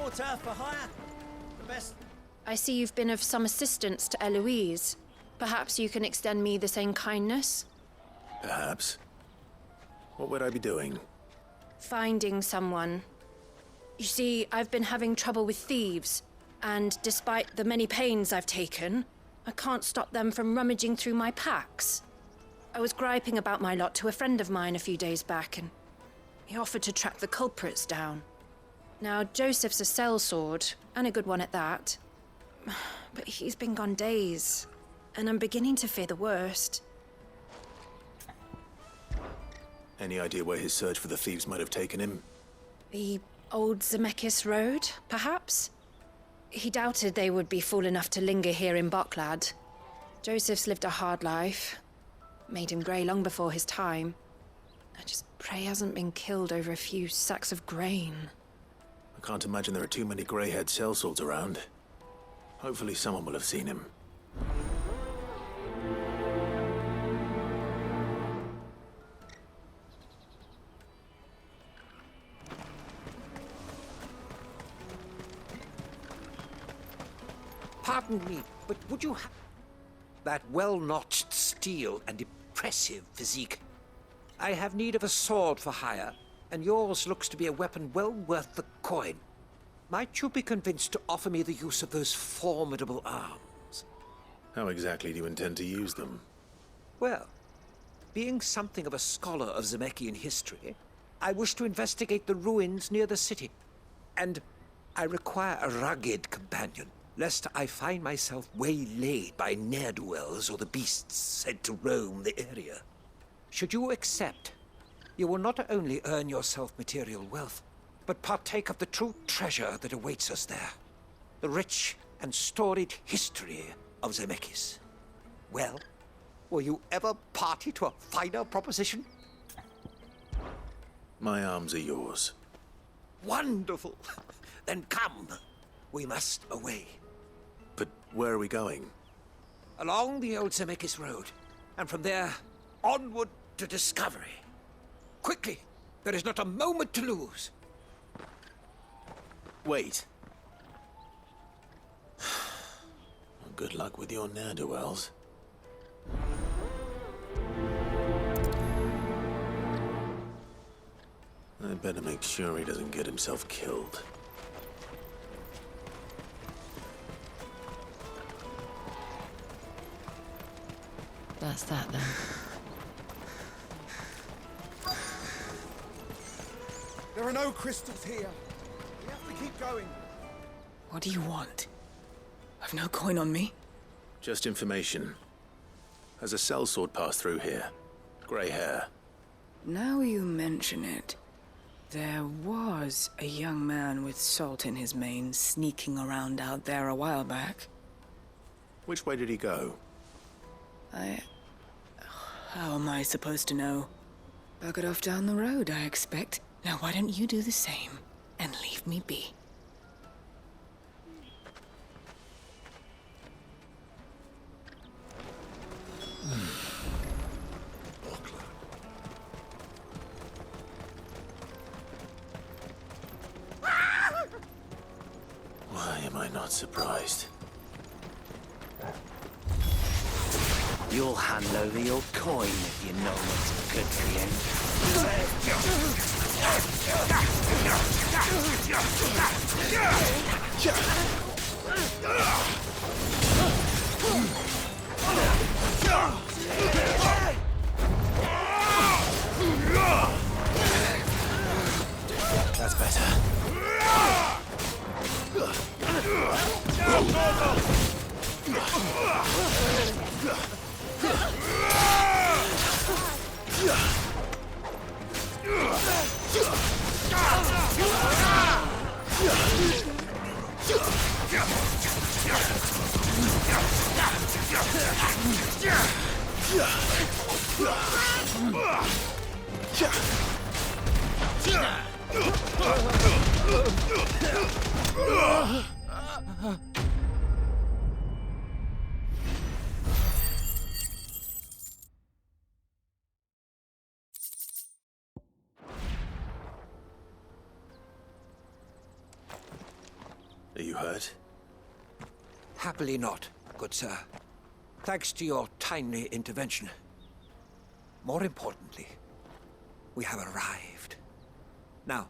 Porter for hire. The best. I see you've been of some assistance to Eloise. Perhaps you can extend me the same kindness? Perhaps. What would I be doing? Finding someone. You see, I've been having trouble with thieves, and despite the many pains I've taken, I can't stop them from rummaging through my packs. I was griping about my lot to a friend of mine a few days back, and he offered to track the culprits down. Now, Joseph's a sellsword, and a good one at that. But he's been gone days, and I'm beginning to fear the worst. Any idea where his search for the thieves might have taken him? The old Zemeckis Road, perhaps? He doubted they would be fool enough to linger here in Boklad. Joseph's lived a hard life. Made him grey long before his time. I just pray he hasn't been killed over a few sacks of grain. I can't imagine there are too many grey-haired sellswords around. Hopefully someone will have seen him. Pardon me, but would you have that well-notched steel and impressive physique? I have need of a sword for hire, and yours looks to be a weapon well worth the coin. Might you be convinced to offer me the use of those formidable arms? How exactly do you intend to use them? Well, being something of a scholar of Zemekian history, I wish to investigate the ruins near the city, and I require a rugged companion, lest I find myself waylaid by ne'er-do-wells or the beasts said to roam the area. Should you accept, you will not only earn yourself material wealth, but partake of the true treasure that awaits us there. The rich and storied history of Zemeckis. Well, were you ever party to a finer proposition? My arms are yours. Wonderful! Then come. We must away. But where are we going? Along the old Zemeckis Road, and from there, onward to discovery. Quickly! There is not a moment to lose. Wait. Good luck with your ne'er-do-wells. I better make sure he doesn't get himself killed. That's that then. There are no crystals here. We have to keep going. What do you want? I've no coin on me. Just information. Has a sellsword passed through here? Grey hair. Now you mention it, there was a young man with salt in his mane sneaking around out there a while back. Which way did he go? How am I supposed to know? Buggered off down the road, I expect. Now why don't you do the same and leave me be? Why am I not surprised? You'll hand over your coin if you know what's good for you. That's better. Are you hurt? Happily not, good sir. Thanks to your timely intervention. More importantly, we have arrived. Now,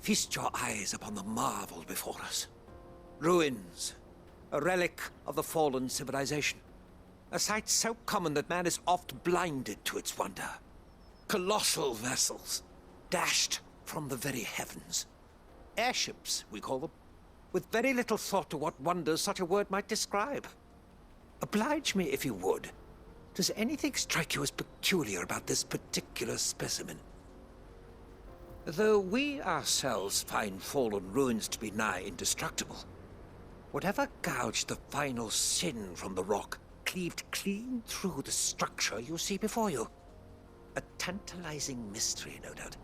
feast your eyes upon the marvel before us. Ruins, a relic of the fallen civilization. A sight so common that man is oft blinded to its wonder. Colossal vessels, dashed from the very heavens. Airships, we call them, with very little thought to what wonders such a word might describe. Oblige me, if you would. Does anything strike you as peculiar about this particular specimen? Though we ourselves find fallen ruins to be nigh indestructible, whatever gouged the final sin from the rock cleaved clean through the structure you see before you. A tantalizing mystery, no doubt,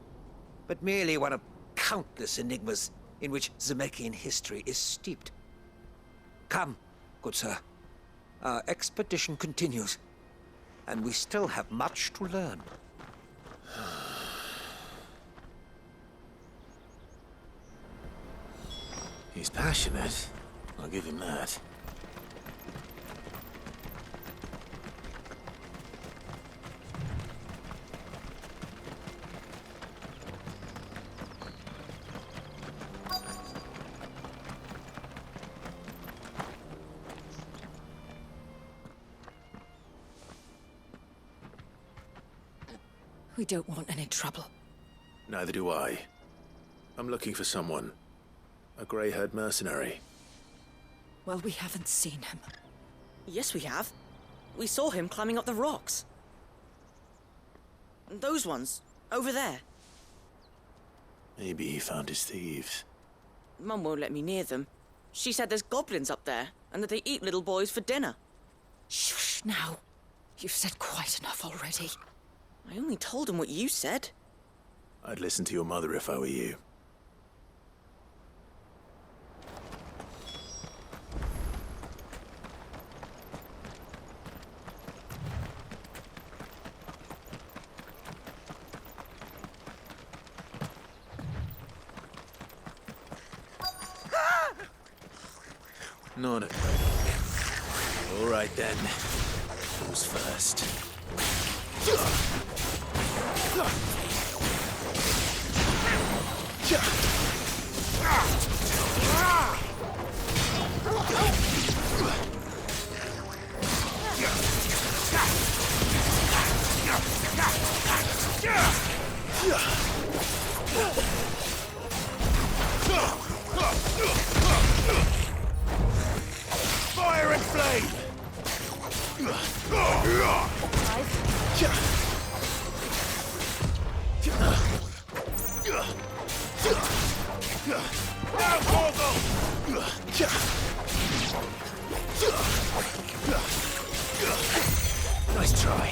but merely one of countless enigmas in which Zemeckis history is steeped. Come, good sir. Our expedition continues, and we still have much to learn. He's passionate. I'll give him that. We don't want any trouble. Neither do I. I'm looking for someone. A grey-haired mercenary. Well, we haven't seen him. Yes, we have. We saw him climbing up the rocks. Those ones, over there. Maybe he found his thieves. Mum won't let me near them. She said there's goblins up there, and that they eat little boys for dinner. Shush now. You've said quite enough already. I only told him what you said. I'd listen to your mother if I were you. Not a... All right then. Who's first? Fire and flame! Now, Portal! Nice try.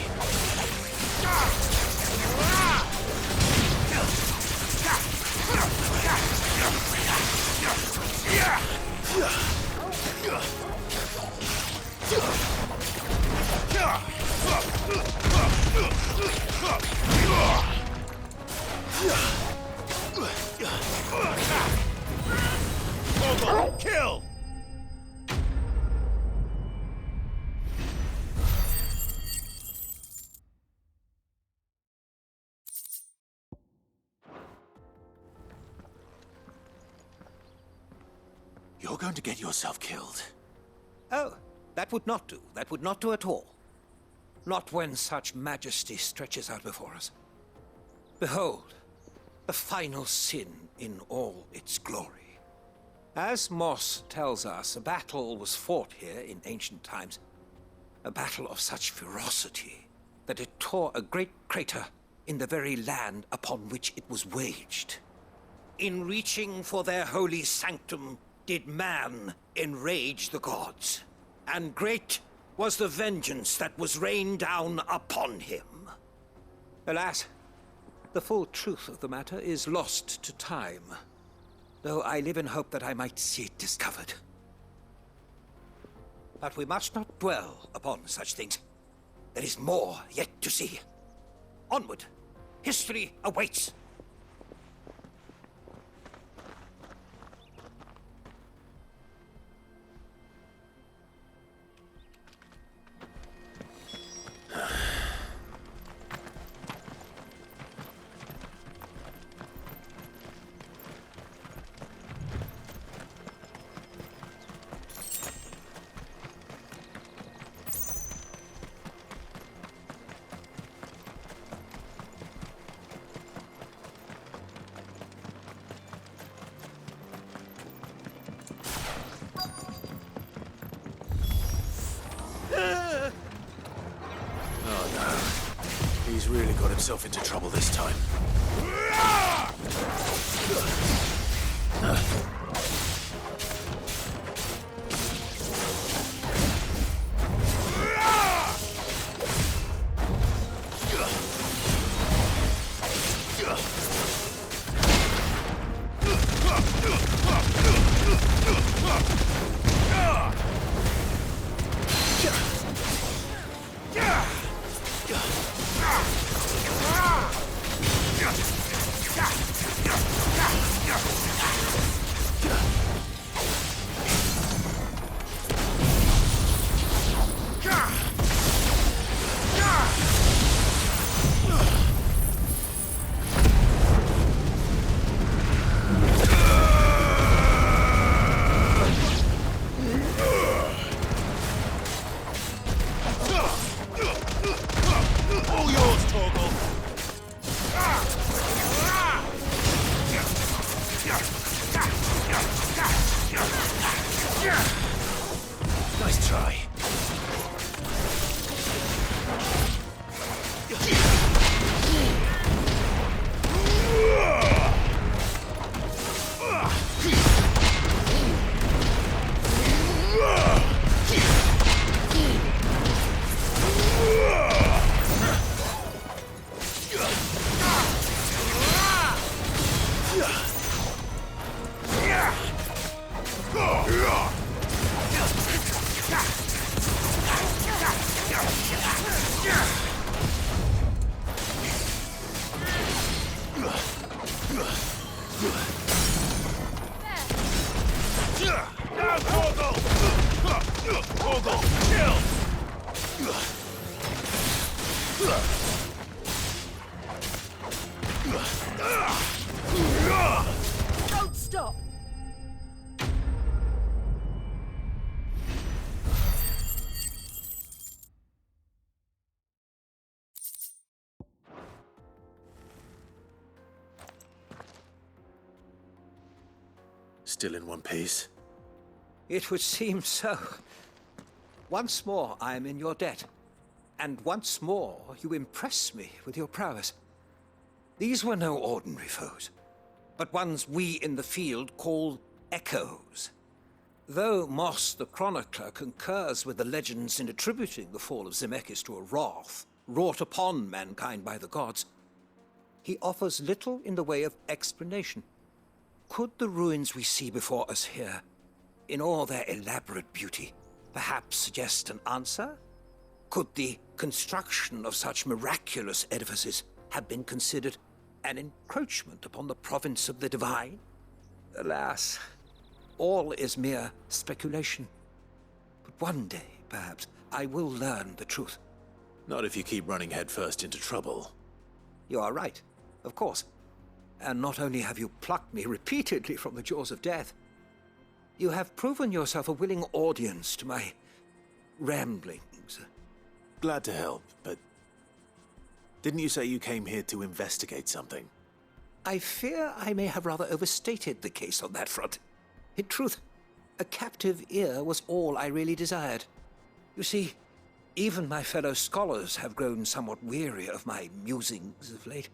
Kill! You're going to get yourself killed. Oh, that would not do. That would not do at all. Not when such majesty stretches out before us. Behold, the final sin in all its glory. As Moss tells us, a battle was fought here in ancient times. A battle of such ferocity that it tore a great crater in the very land upon which it was waged. In reaching for their holy sanctum, did man enrage the gods, and great was the vengeance that was rained down upon him. Alas, the full truth of the matter is lost to time, though I live in hope that I might see it discovered. But we must not dwell upon such things. There is more yet to see. Onward! History awaits! He's really got himself into trouble this time. Nice try. Don't stop! Still in one piece. It would seem so. Once more I am in your debt. And once more you impress me with your prowess. These were no ordinary foes, but ones we in the field call echoes. Though Moss the Chronicler concurs with the legends in attributing the fall of Zemeckis to a wrath wrought upon mankind by the gods, he offers little in the way of explanation. Could the ruins we see before us here, in all their elaborate beauty, perhaps suggest an answer? Could the construction of such miraculous edifices have been considered an encroachment upon the province of the divine? Alas, all is mere speculation. But one day, perhaps, I will learn the truth. Not if you keep running headfirst into trouble. You are right, of course. And not only have you plucked me repeatedly from the jaws of death, you have proven yourself a willing audience to my ramblings. Glad to help, but didn't you say you came here to investigate something? I fear I may have rather overstated the case on that front. In truth, a captive ear was all I really desired. You see, even my fellow scholars have grown somewhat weary of my musings of late.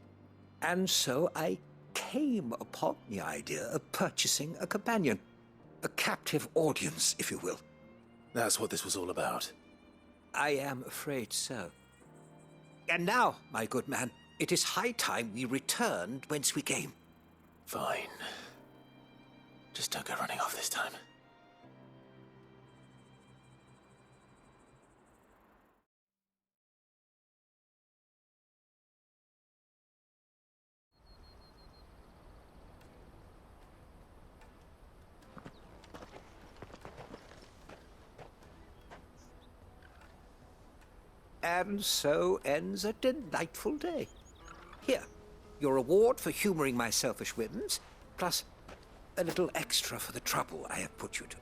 And so I came upon the idea of purchasing a companion. A captive audience, if you will. That's what this was all about. I am afraid so. And now, my good man, it is high time we returned whence we came. Fine. Just don't go running off this time. And so ends a delightful day. Here, your reward for humoring my selfish whims, plus a little extra for the trouble I have put you to.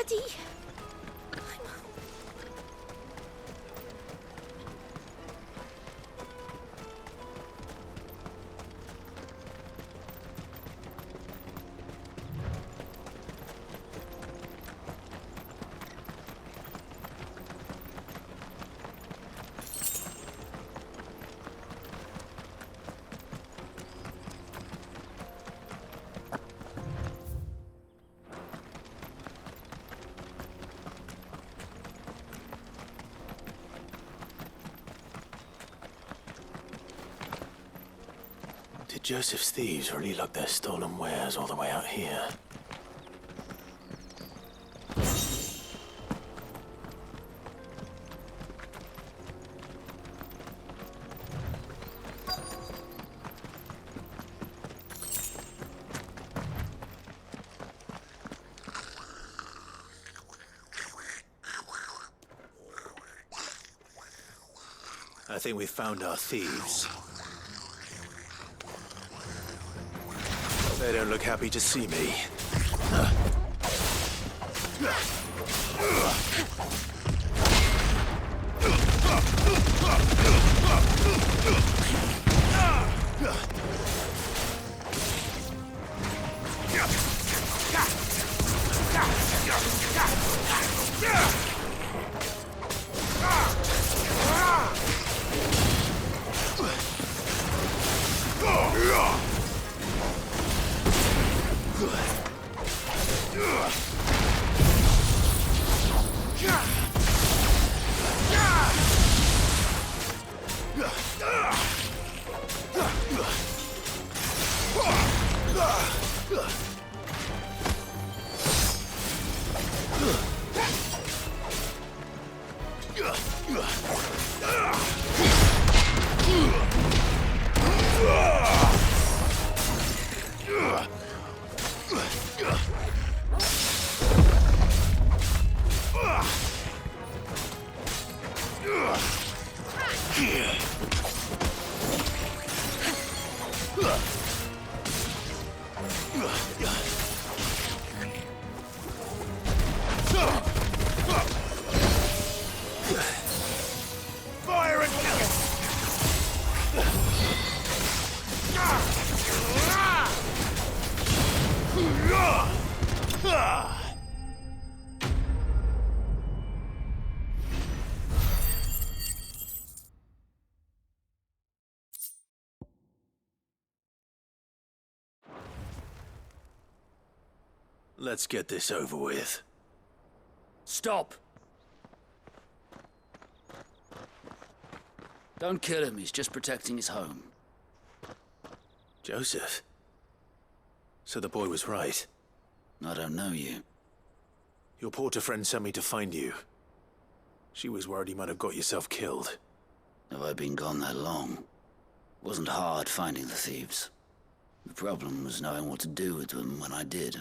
Daddy! Did Joseph's thieves really lug their stolen wares all the way out here? I think we found our thieves. They don't look happy to see me. Fire and kill! Let's get this over with. Stop! Don't kill him, he's just protecting his home. Joseph? So the boy was right. I don't know you. Your porter friend sent me to find you. She was worried you might have got yourself killed. Have I been gone that long? Wasn't hard finding the thieves. The problem was knowing what to do with them when I did.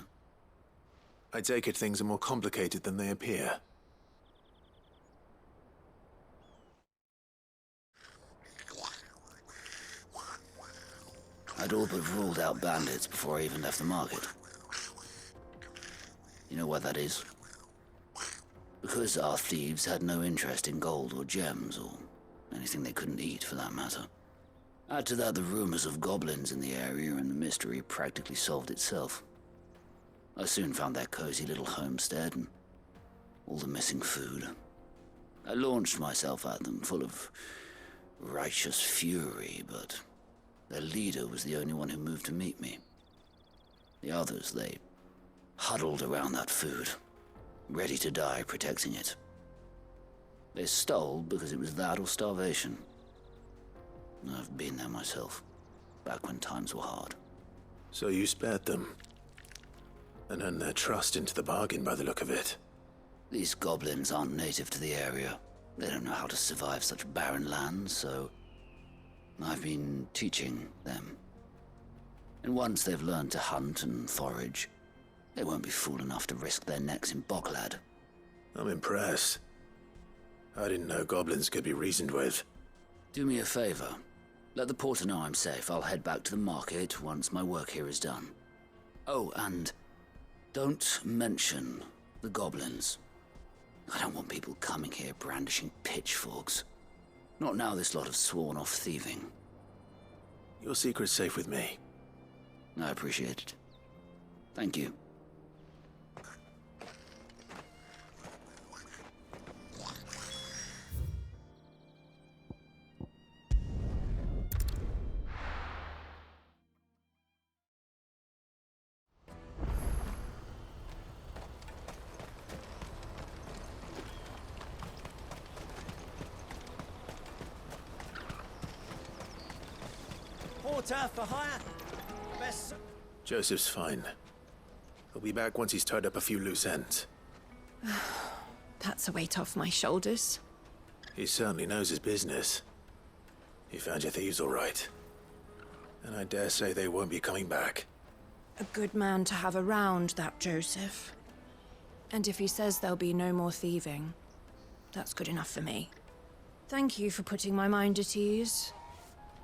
I take it things are more complicated than they appear. I'd all but ruled out bandits before I even left the market. You know why that is? Because our thieves had no interest in gold or gems, or anything they couldn't eat for that matter. Add to that the rumors of goblins in the area, and the mystery practically solved itself. I soon found their cozy little homestead and all the missing food. I launched myself at them, full of righteous fury, but their leader was the only one who moved to meet me. The others, they huddled around that food, ready to die protecting it. They stole because it was that or starvation. I've been there myself, back when times were hard. So you spared them? And earned their trust into the bargain by the look of it. These goblins aren't native to the area. They don't know how to survive such barren lands, so I've been teaching them. And once they've learned to hunt and forage, they won't be fool enough to risk their necks in Bocklad. I'm impressed. I didn't know goblins could be reasoned with. Do me a favor. Let the porter know I'm safe. I'll head back to the market once my work here is done. Oh, and don't mention The goblins. I don't want people coming here brandishing pitchforks. Not now this lot have sworn off thieving. Your secret's safe with me. I appreciate it. Thank you. Porter for hire. Best. Joseph's fine. He'll be back once he's tied up a few loose ends. That's a weight off my shoulders. He certainly knows his business. He found your thieves all right. And I dare say they won't be coming back. A good man to have around, that Joseph. And if he says there'll be no more thieving, that's good enough for me. Thank you for putting my mind at ease.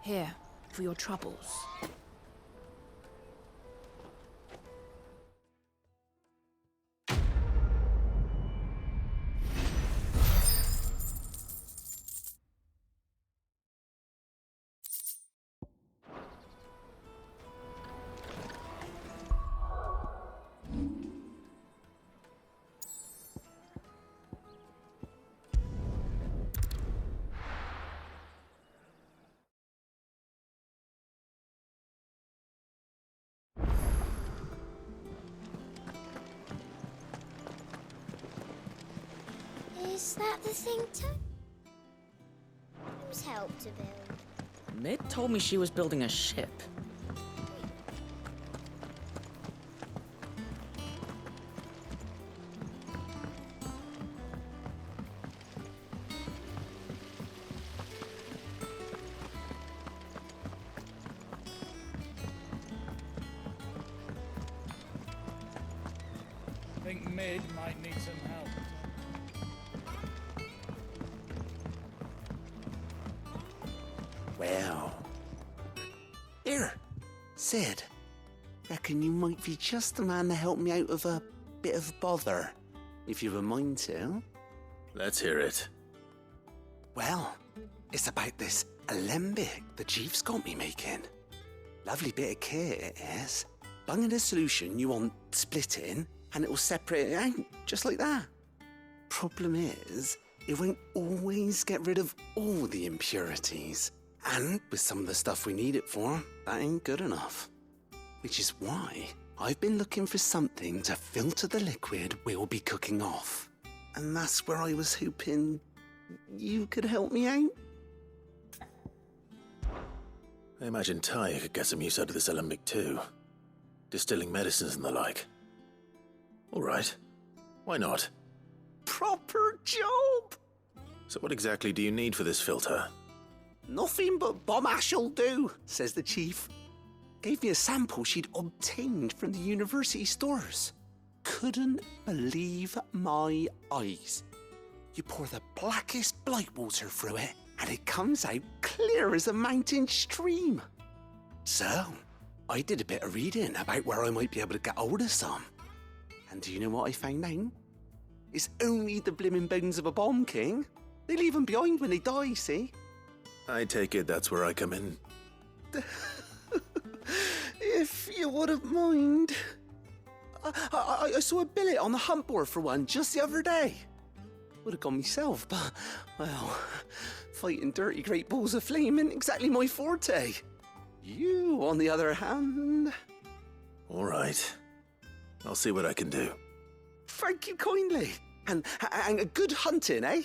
Here, for your troubles. Is that the thing Who's helped to build? Mid told me she was building a ship. I think Mid might need some help. Well. Here, Sid. Reckon you might be just the man to help me out of a bit of bother, if you've a mind to. Let's hear it. Well, it's about this alembic the chief's got me making. Lovely bit of kit it is. Bung in a solution you want splitting, and it'll separate it out, just like that. Problem is, it won't always get rid of all the impurities. And with some of the stuff we need it for, that ain't good enough. Which is why I've been looking for something to filter the liquid we'll be cooking off. And that's where I was hoping you could help me out. I imagine Ty could get some use out of this alembic too. Distilling medicines and the like. All right. Why not? Proper job! So what exactly do you need for this filter? Nothing but bomb ash'll do, says the chief. Gave me a sample she'd obtained from the university stores. Couldn't believe my eyes. You pour the blackest blight water through it, and it comes out clear as a mountain stream. So, I did a bit of reading about where I might be able to get hold of some. And do you know what I found out? It's only the blimmin' bones of a bomb king. They leave them behind when they die, see? I take it that's where I come in. If you wouldn't mind. I saw a billet on the hunt board for one just the other day. Would have gone myself, but, well, fighting dirty great balls of flame ain't exactly my forte. You, on the other hand... All right. I'll see what I can do. Thank you kindly. And a good hunting, eh?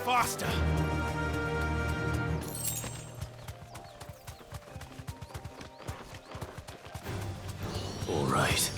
faster! All right.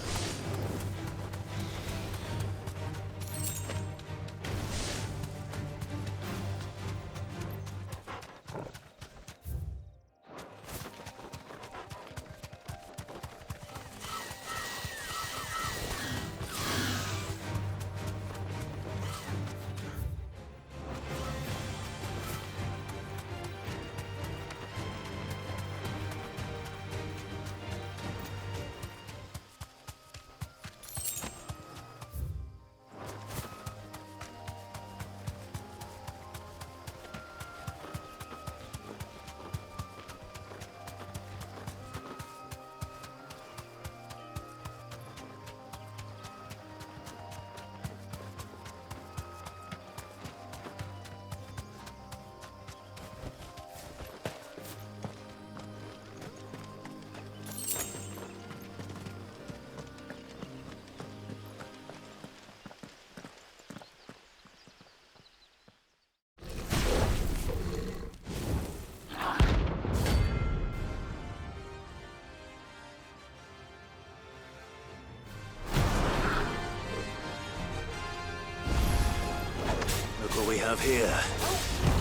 Look what we have here.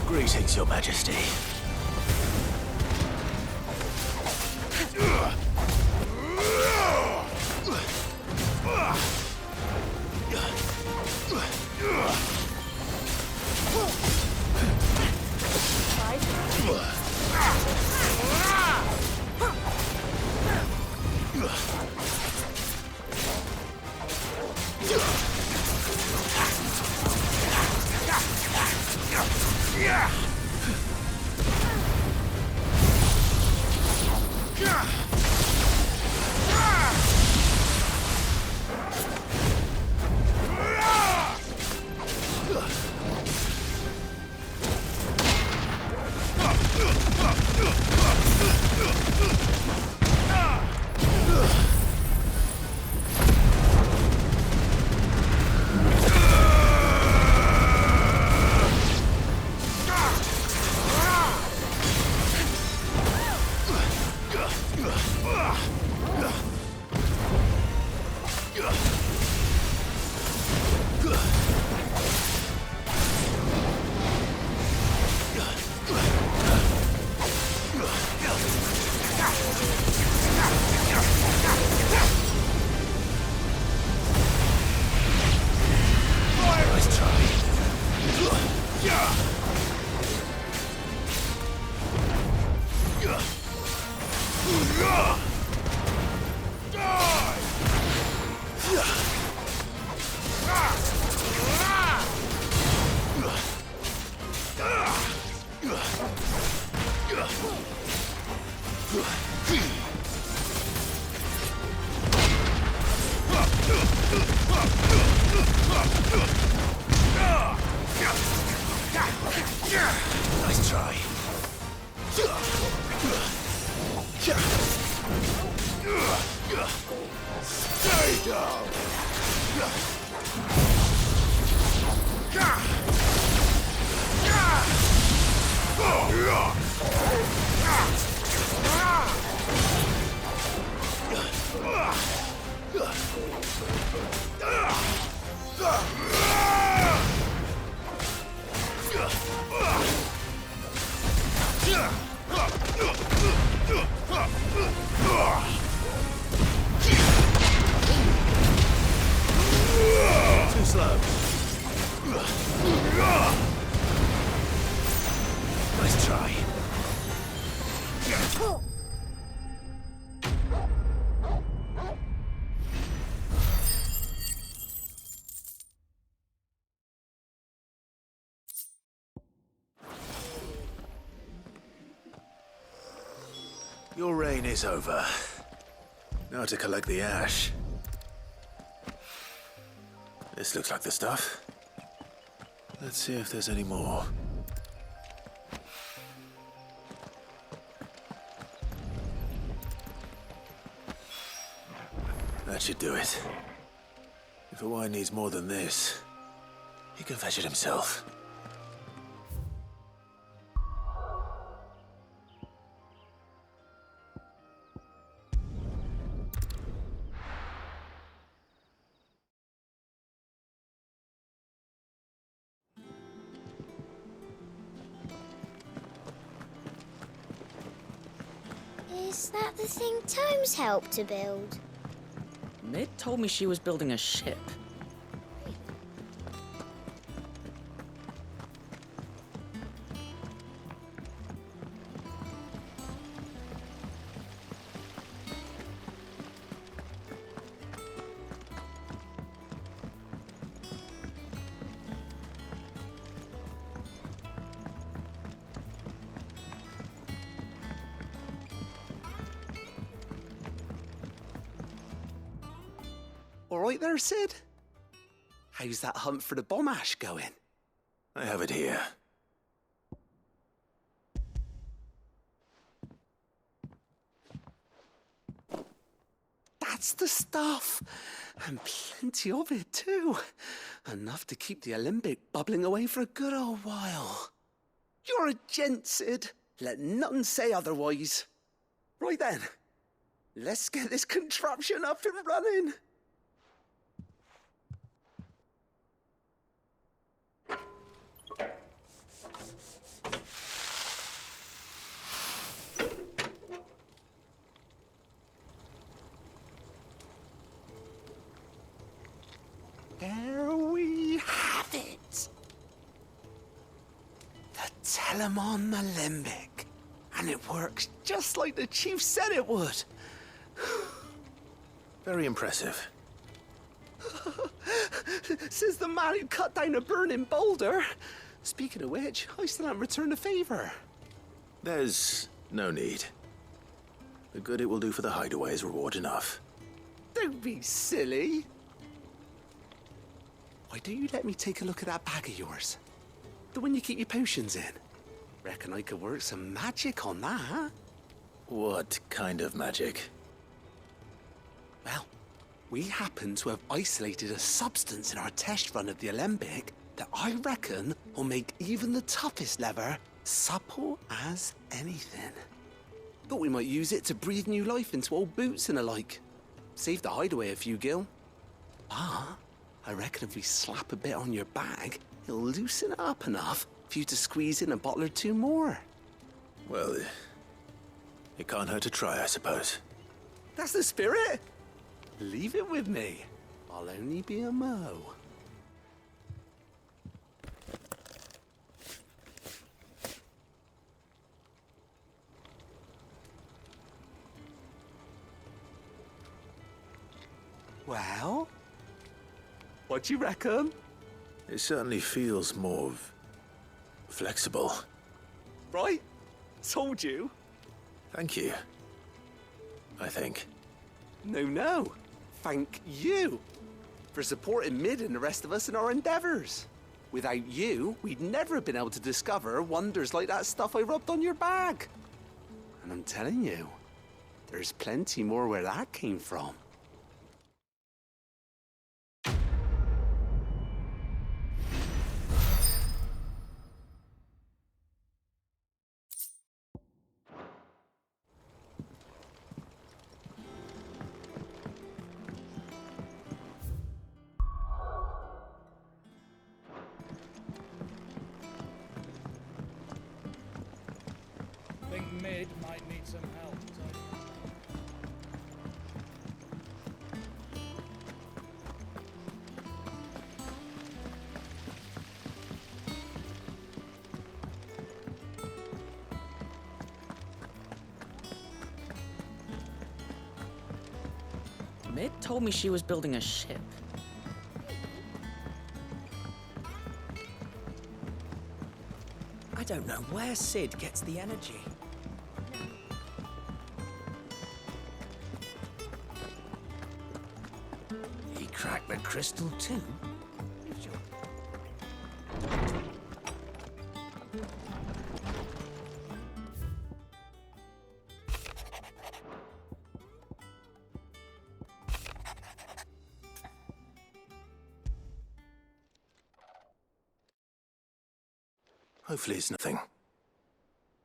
Greetings, Your Majesty. Nice try. Stay down. Too slow. Nice try. Your reign is over. Now to collect the ash. This looks like the stuff. Let's see if there's any more. That should do it. If a wine needs more than this, he can fetch it himself. Is that the thing Tomes helped to build? Mid told me she was building a ship. All right there, Sid? How's that hunt for the bomb ash going? I have it here. That's the stuff! And plenty of it, too. Enough to keep the alembic bubbling away for a good old while. You're a gent, Sid. Let none say otherwise. Right then, let's get this contraption up and running. There we have it. The Telemon Alembic. And it works just like the chief said it would. Very impressive. Says the man who cut down a burning boulder. Speaking of which, I still haven't returned the favor. There's no need. The good it will do for the hideaway is reward enough. Don't be silly. Why don't you let me take a look at that bag of yours? The one you keep your potions in. Reckon I could work some magic on that. What kind of magic? Well, we happen to have isolated a substance in our test run of the alembic that I reckon will make even the toughest lever supple as anything. Thought we might use it to breathe new life into old boots and the like. Save the hideaway a few gil. Ah, I reckon if we slap a bit on your bag, it'll loosen it up enough for you to squeeze in a bottle or two more. Well, it can't hurt to try, I suppose. That's the spirit. Leave it with me. I'll only be a mo. Well, what do you reckon? It certainly feels more flexible. Right? Told you. Thank you. I think. No. Thank you for supporting Mid and the rest of us in our endeavors. Without you, we'd never have been able to discover wonders like that stuff I rubbed on your bag. And I'm telling you, there's plenty more where that came from. Think Mid might need some help. Mid told me she was building a ship. I don't know where Sid gets the energy. He cracked the crystal too? Hopefully it's nothing.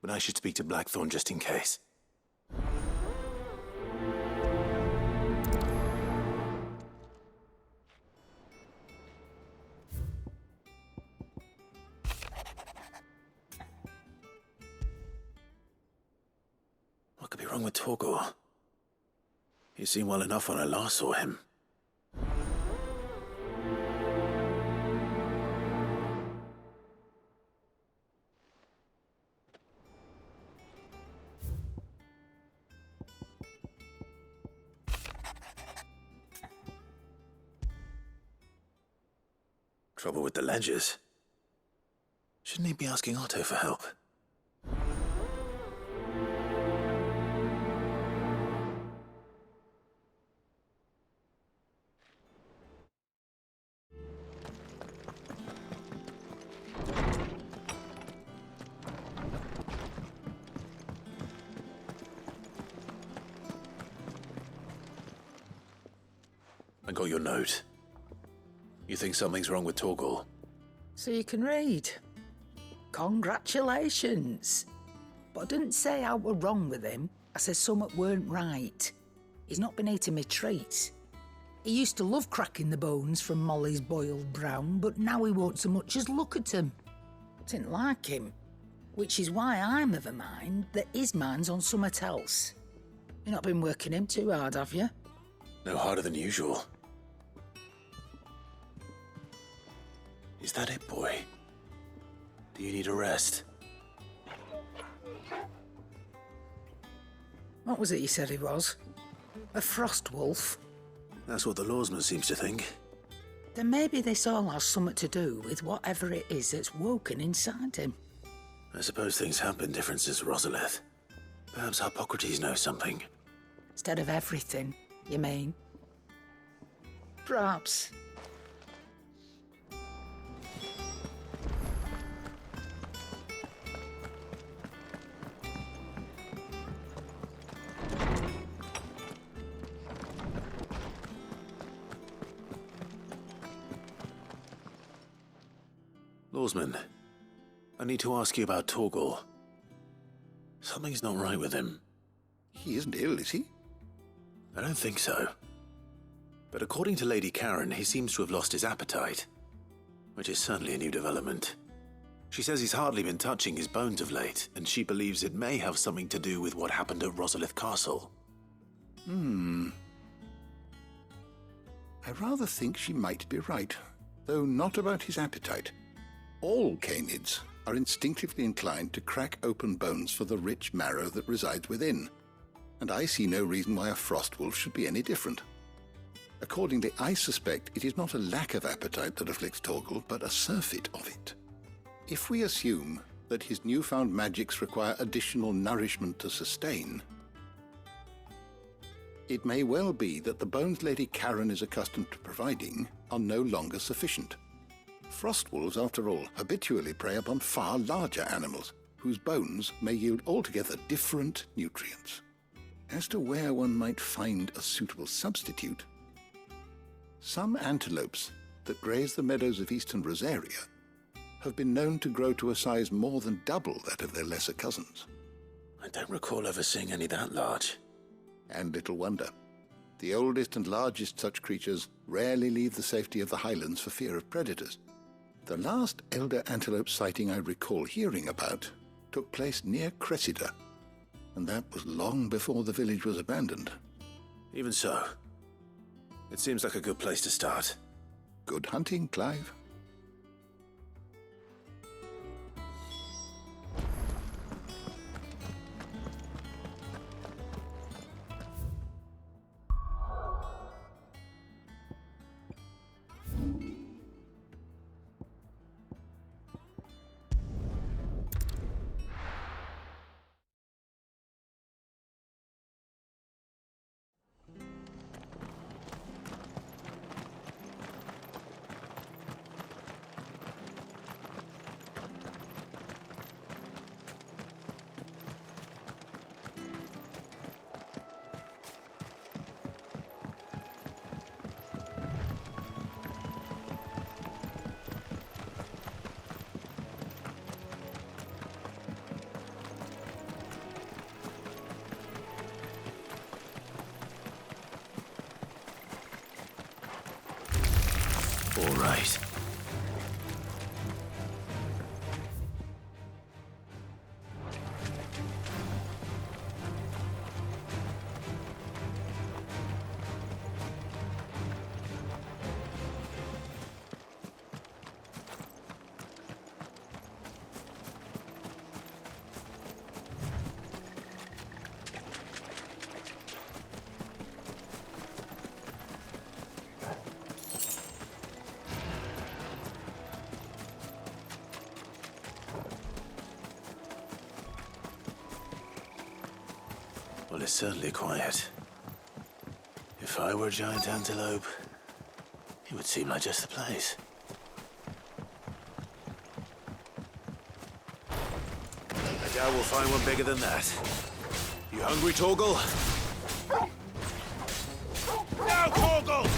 But I should speak to Blackthorn just in case. What could be wrong? wrong with Torgor? He seemed well enough when I last saw him. Trouble with the ledgers. Shouldn't he be asking Otto for help? I got your note. You think something's wrong with Torgor? So you can read. Congratulations. But I didn't say I were wrong with him. I said something weren't right. He's not been eating me treats. He used to love cracking the bones from Molly's boiled brown, but now he won't so much as look at 'em. Didn't like him. Which is why I'm of a mind that his mind's on something else. You've not been working him too hard, have you? No harder than usual. Is that it, boy? Do you need a rest? What was it you said he was? A frost wolf? That's what the lawsman seems to think. Then maybe this all has something to do with whatever it is that's woken inside him. I suppose things have been different since Rosalith. Perhaps Hippocrates knows something. Instead of everything, you mean? Perhaps. Lawsman, I need to ask you about Torgor. Something's not right with him. He isn't ill, is he? I don't think so. But according to Lady Karen, he seems to have lost his appetite, which is certainly a new development. She says he's hardly been touching his bones of late, and she believes it may have something to do with what happened at Rosalith Castle. I rather think she might be right, though not about his appetite. All canids are instinctively inclined to crack open bones for the rich marrow that resides within, and I see no reason why a frost wolf should be any different. Accordingly, I suspect it is not a lack of appetite that afflicts Torgor, but a surfeit of it. If we assume that his newfound magics require additional nourishment to sustain, it may well be that the bones Lady Karen is accustomed to providing are no longer sufficient. Frost wolves, after all, habitually prey upon far larger animals, whose bones may yield altogether different nutrients. As to where one might find a suitable substitute, some antelopes that graze the meadows of eastern Rosaria have been known to grow to a size more than double that of their lesser cousins. I don't recall ever seeing any that large. And little wonder. The oldest and largest such creatures rarely leave the safety of the highlands for fear of predators. The last elder antelope sighting I recall hearing about took place near Cressida, and that was long before the village was abandoned. Even so, it seems like a good place to start. Good hunting, Clive. Well, it's certainly quiet. If I were a giant antelope, it would seem like just the place. I doubt we'll find one bigger than that. You hungry, Torgal? Now, Torgal!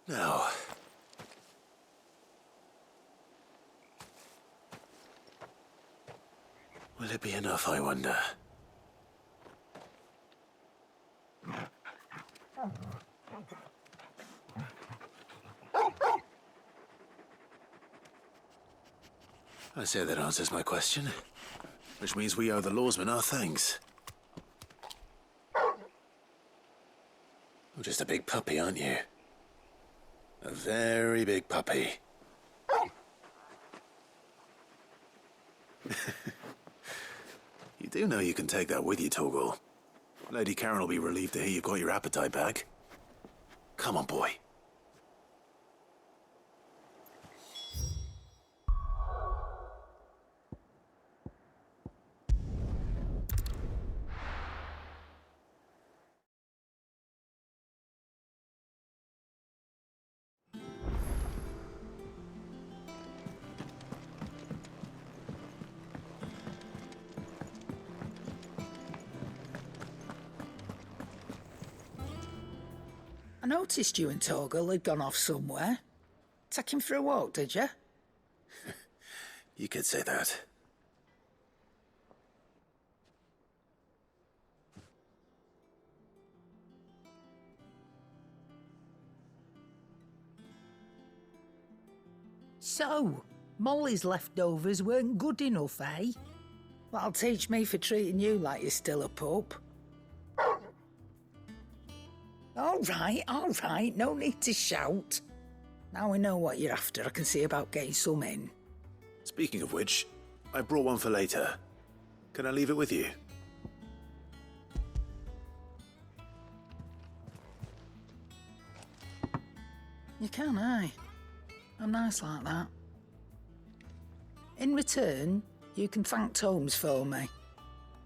Now, will it be enough, I wonder? I say that answers my question, which means we owe the lawsman our thanks. You're just a big puppy, aren't you? A very big puppy. You do know you can take that with you, Torgal. Lady Karen will be relieved to hear you've got your appetite back. Come on, boy. I noticed you and Torgal had gone off somewhere. Take him for a walk, did you? You could say that. So, Molly's leftovers weren't good enough, eh? That'll teach me for treating you like you're still a pup. All right, no need to shout. Now we know what you're after, I can see about getting some in. Speaking of which, I brought one for later. Can I leave it with you? You can, aye. I'm nice like that. In return, you can thank Tomes for me.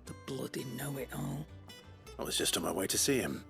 The bloody know-it-all. I was just on my way to see him.